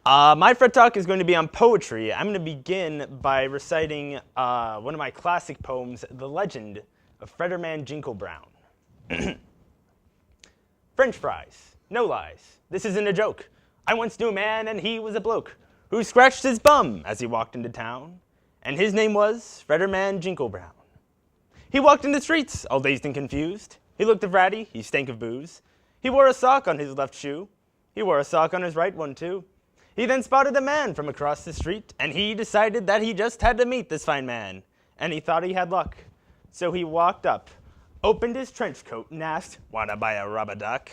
My Fred Talk is going to be on poetry. I'm going to begin by reciting one of my classic poems, The Legend of Fredderman Jinkle Brown. French fries, no lies, this isn't a joke. I once knew a man and he was a bloke who scratched his bum as he walked into town, and his name was Fredderman Jinkle Brown. He walked in the streets, all dazed and confused. He looked ratty, he stank of booze. He wore a sock on his left shoe. He wore a sock on his right one too. He then spotted a man from across the street, and he decided that he just had to meet this fine man. And he thought he had luck. So he walked up, opened his trench coat, and asked, "Wanna buy a rubber duck?"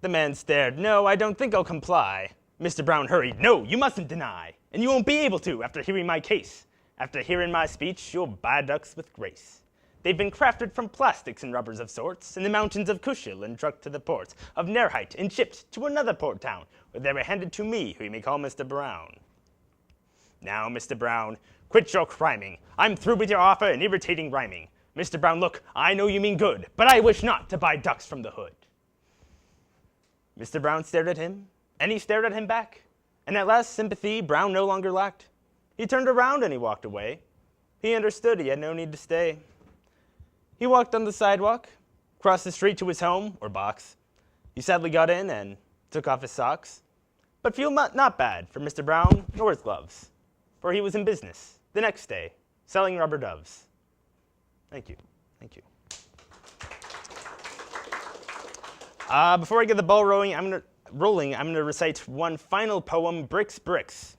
The man stared. "No, I don't think I'll comply." Mr. Brown hurried. "No, you mustn't deny. And you won't be able to after hearing my case. After hearing my speech, you'll buy ducks with grace. They've been crafted from plastics and rubbers of sorts in the mountains of Cushil and trucked to the ports of Nerheit and shipped to another port town where they were handed to me, who you may call Mr. Brown. Now, Mr. Brown, quit your criming. I'm through with your offer and irritating rhyming. Mr. Brown, look, I know you mean good, but I wish not to buy ducks from the hood." Mr. Brown stared at him, and he stared at him back. And at last, sympathy Brown no longer lacked. He turned around and he walked away. He understood he had no need to stay. He walked on the sidewalk, crossed the street to his home, or box. He sadly got in and took off his socks. But feel not bad for Mr. Brown nor his gloves, for he was in business the next day, selling rubber doves. Thank you. Thank you. Before I get the ball rolling, I'm going to recite one final poem, Bricks, Bricks.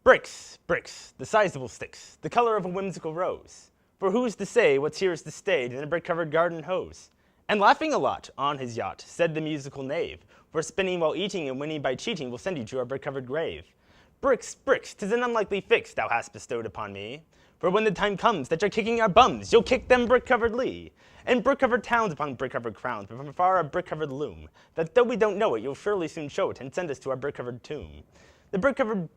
Bricks, bricks, the sizable sticks, the color of a whimsical rose. For who's to say what's here is to stay in a brick-covered garden hose? And laughing a lot on his yacht, said the musical knave, for spinning while eating and winning by cheating will send you to our brick-covered grave. Bricks, bricks, 'tis an unlikely fix thou hast bestowed upon me. For when the time comes that you're kicking our bums, you'll kick them brick-coveredly. And brick-covered towns upon brick-covered crowns, but from afar a brick-covered loom, that though we don't know it, you'll surely soon show it and send us to our brick-covered tomb. The brick-covered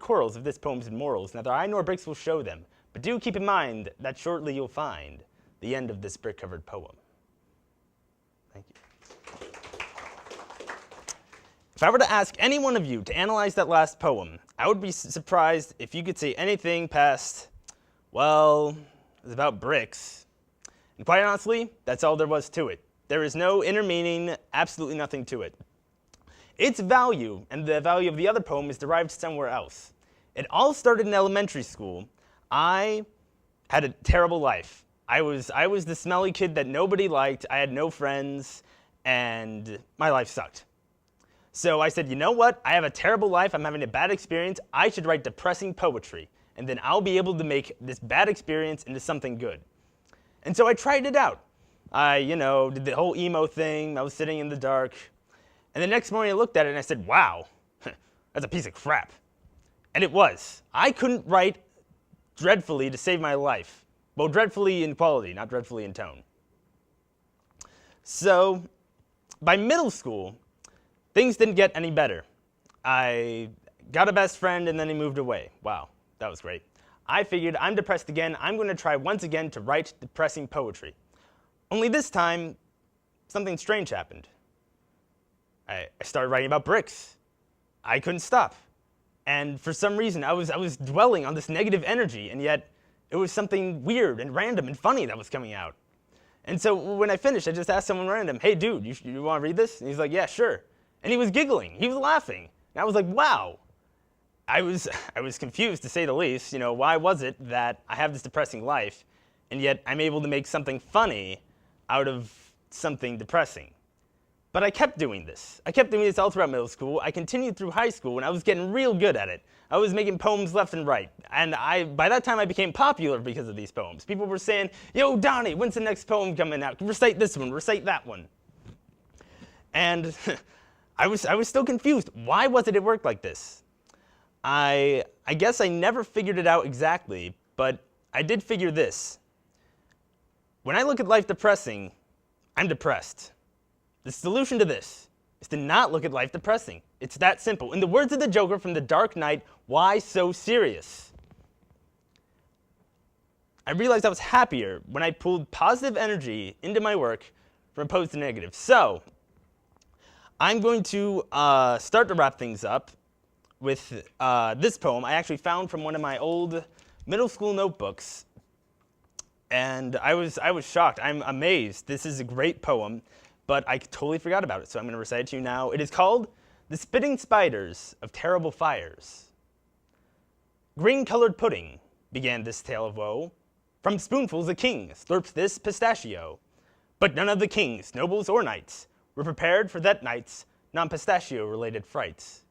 corals of this poem's morals, neither I nor bricks will show them, but do keep in mind that shortly you'll find the end of this brick-covered poem. Thank you. If I were to ask any one of you to analyze that last poem, I would be surprised if you could say anything past, well, it was about bricks. And quite honestly, that's all there was to it. There is no inner meaning, absolutely nothing to it. Its value, and the value of the other poem, is derived somewhere else. It all started in elementary school. I had a terrible life. I was the smelly kid that nobody liked. I had no friends, and my life sucked. So I said, you know what? I have a terrible life. I'm having a bad experience. I should write depressing poetry, and then I'll be able to make this bad experience into something good. And so I tried it out. I, did the whole emo thing. I was sitting in the dark. And the next morning I looked at it and I said, wow, that's a piece of crap. And it was. I couldn't write dreadfully to save my life. Well, dreadfully in quality, not dreadfully in tone. So by middle school, things didn't get any better. I got a best friend and then he moved away. Wow, that was great. I figured I'm depressed again. I'm going to try once again to write depressing poetry. Only this time, something strange happened. I started writing about bricks. I couldn't stop. And for some reason, I was dwelling on this negative energy, and yet it was something weird and random and funny that was coming out. And so when I finished, I just asked someone random, "Hey, dude, you want to read this?" And he's like, "Yeah, sure." And he was giggling. He was laughing. And I was like, wow. I was confused, to say the least. Why was it that I have this depressing life, and yet I'm able to make something funny out of something depressing? But I kept doing this. I kept doing this all throughout middle school. I continued through high school, and I was getting real good at it. I was making poems left and right. And by that time, I became popular because of these poems. People were saying, "Yo, Donnie, when's the next poem coming out? Recite this one, recite that one." And I was still confused. Why was it worked like this? I guess I never figured it out exactly, but I did figure this. When I look at life depressing, I'm depressed. The solution to this is to not look at life depressing. It's that simple. In the words of the Joker from The Dark Knight, why so serious? I realized I was happier when I pulled positive energy into my work from opposed to negative. So I'm going to start to wrap things up with this poem I actually found from one of my old middle school notebooks. And I was shocked. I'm amazed. This is a great poem, but I totally forgot about it, so I'm going to recite it to you now. It is called The Spitting Spiders of Terrible Fires. Green-colored pudding, began this tale of woe. From spoonfuls a king slurps this pistachio. But none of the kings, nobles, or knights were prepared for that night's non-pistachio-related frights.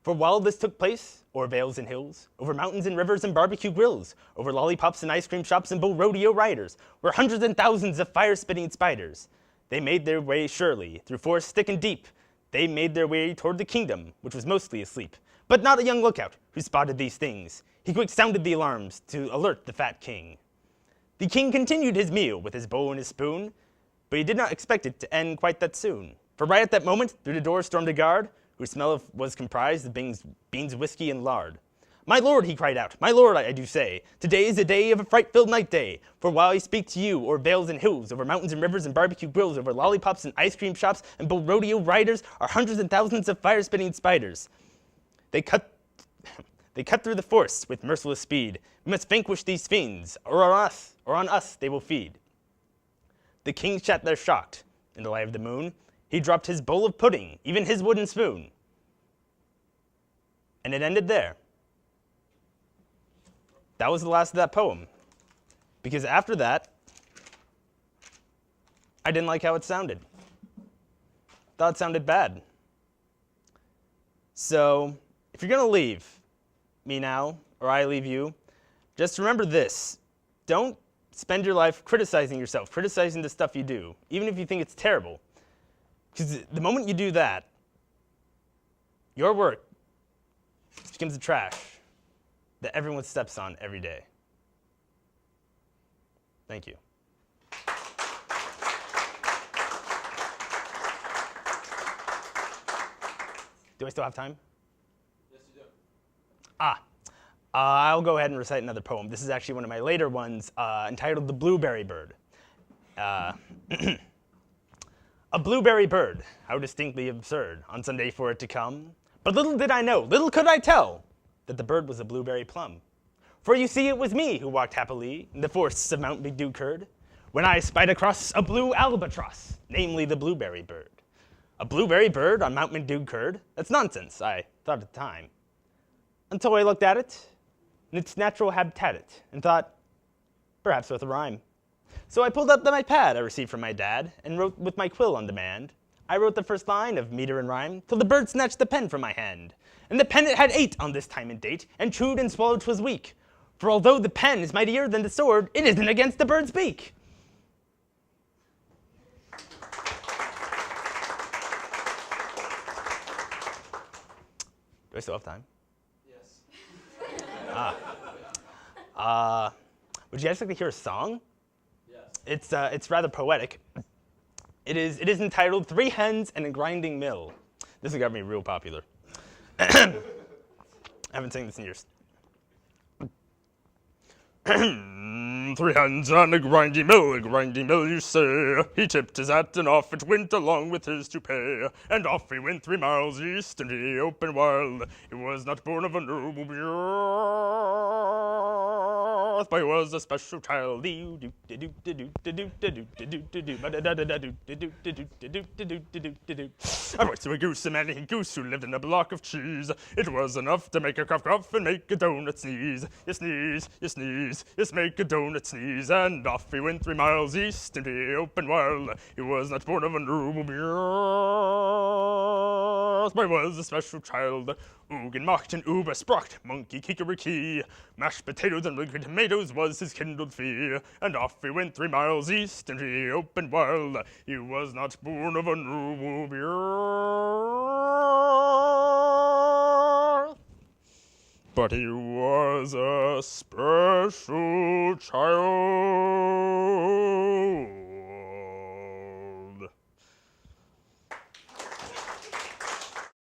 For while this took place, o'er vales and hills, over mountains and rivers and barbecue grills, over lollipops and ice cream shops and bull rodeo riders, were hundreds and thousands of fire-spitting spiders. They made their way surely, through forest thick and deep. They made their way toward the kingdom, which was mostly asleep. But not a young lookout who spotted these things. He quick sounded the alarms to alert the fat king. The king continued his meal with his bowl and his spoon, but he did not expect it to end quite that soon. For right at that moment, through the door stormed a guard, whose smell was comprised of beans, whiskey, and lard. My lord, he cried out, my lord, I do say, today is a day of a fright-filled night day. For while I speak to you, o'er vales and hills, over mountains and rivers and barbecue grills, over lollipops and ice cream shops and bull rodeo riders, are hundreds and thousands of fire-spitting spiders. They cut through the forest with merciless speed. We must vanquish these fiends, or on us they will feed. The king sat there shocked. In the light of the moon, he dropped his bowl of pudding, even his wooden spoon. And it ended there. That was the last of that poem. Because after that, I didn't like how it sounded. Thought it sounded bad. So, if you're going to leave me now, or I leave you, just remember this. Don't spend your life criticizing yourself, criticizing the stuff you do, even if you think it's terrible. Because the moment you do that, your work becomes the trash that everyone steps on every day. Thank you. Do I still have time? Yes, you do. I'll go ahead and recite another poem. This is actually one of my later ones, entitled The Blueberry Bird. A blueberry bird, how distinctly absurd, on some day for it to come. But little did I know, little could I tell, that the bird was a blueberry plum. For you see, it was me who walked happily in the forests of Mount Bigdukerd, when I spied across a blue albatross, namely the blueberry bird. A blueberry bird on Mount Bigdukerd? That's nonsense, I thought at the time. Until I looked at it, in its natural habitat, and thought, perhaps with a rhyme. So I pulled up my pad I received from my dad, and wrote with my quill on demand. I wrote the first line of meter and rhyme, till the bird snatched the pen from my hand. And the pen it had 8 on this time and date, and chewed and swallowed 'twas weak. For although the pen is mightier than the sword, it isn't against the bird's beak. Do I still have time? Yes. Would you guys like to hear a song? Yes. It's rather poetic. It is entitled 3 Hens and a Grinding Mill. This has got me real popular. I haven't sang this in years. 3 hens and a grinding mill, you say. He tipped his hat and off it went along with his toupee. And off he went 3 miles east in the open wild. He was not born of a noble birth, but he was a special child. A voice to a goose, a man goose who lived in a block of cheese. It was enough to make a cough cough and make a donut sneeze. You sneeze, you sneeze, just make a donut sneeze. And off he went 3 miles east in the open wild. He was not born of a noble birth, but he was a special child. Oog and mocked and ooba sprocked, monkey kikeriki. Mashed potatoes and liquid tomatoes was his kindled fee. And off he went 3 miles east in the open wild. He was not born of a noble birth, but he was a special child.